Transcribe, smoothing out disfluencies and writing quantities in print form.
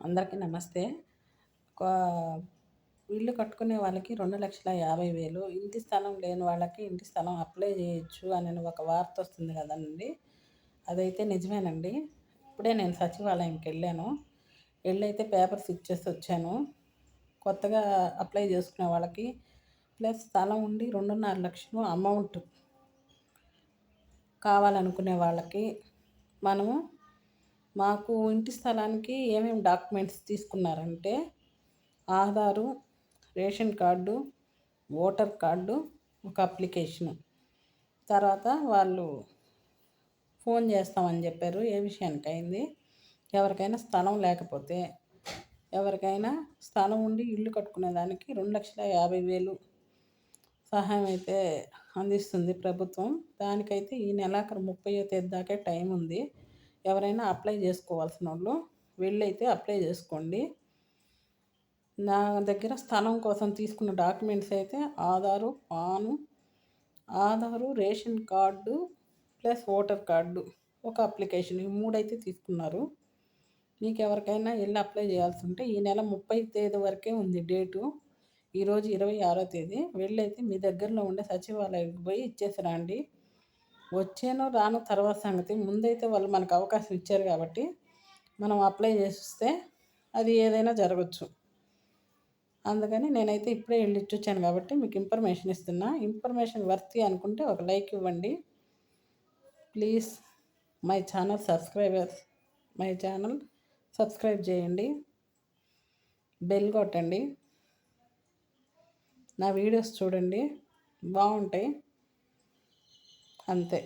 అందరికీ నమస్తే. కా ఇల్లు కట్టుకునే వాళ్ళకి 2,50,000 ఇంటి స్థలం లేని వాళ్ళకి ఇంటి స్థలం అప్లై చేయొచ్చు అని ఒక వార్త వస్తుంది కదండీ! అదైతే నిజమేనండి. ఇప్పుడే నేను సచివాలయంకెళ్ళాను. ఎళ్ళైతే పేపర్స్ ఇచ్చేసి వచ్చాను. కొత్తగా అప్లై చేసుకునే వాళ్ళకి ప్లస్ స్థలం ఉండి 2,50,000 అమౌంట్ కావాలనుకునే వాళ్ళకి మనము మాకు ఇంటి స్థలానికి ఏమేమి డాక్యుమెంట్స్ తీసుకున్నారంటే Aadhaar, ration card, voter card, ఒక అప్లికేషను. తర్వాత వాళ్ళు ఫోన్ చేస్తామని చెప్పారు. ఏ విషయానికి అయింది, ఎవరికైనా స్థలం లేకపోతే, ఎవరికైనా స్థలం ఉండి ఇల్లు కట్టుకునేదానికి 2,50,000 సహాయం అయితే అందిస్తుంది ప్రభుత్వం. దానికైతే ఈ నెలాఖరు 30వ తేదీ దాకే టైం ఉంది. ఎవరైనా అప్లై చేసుకోవాల్సిన వాళ్ళు వెళ్ళైతే అప్లై చేసుకోండి. నా దగ్గర స్థలం కోసం తీసుకున్న డాక్యుమెంట్స్ అయితే Aadhaar, ration card plus voter card, ఒక అప్లికేషన్, ఈ మూడైతే తీసుకున్నారు. మీకు ఎవరికైనా వెళ్ళి అప్లై చేయాల్సి ఉంటే ఈ నెల 30 తేదీ వరకే ఉంది డేటు. ఈరోజు 26వ తేదీ. వెళ్ళైతే మీ దగ్గరలో ఉండే సచివాలయానికి పోయి ఇచ్చేసి రండి. వచ్చానో రానో తర్వాత సంగతి. ముందైతే వాళ్ళు మనకు అవకాశం ఇచ్చారు కాబట్టి మనం అప్లై చేస్తే అది ఏదైనా జరగచ్చు. అందుకని నేనైతే ఇప్పుడే వెళ్ళి ఇచ్చొచ్చాను కాబట్టి మీకు ఇన్ఫర్మేషన్ ఇస్తున్నా. ఇన్ఫర్మేషన్ వర్తి అనుకుంటే ఒక లైక్ ఇవ్వండి ప్లీజ్. మై ఛానల్ సబ్స్క్రైబ్ చేయండి, బెల్ కొట్టండి, నా వీడియోస్ చూడండి, బాగుంటాయి. అంతే.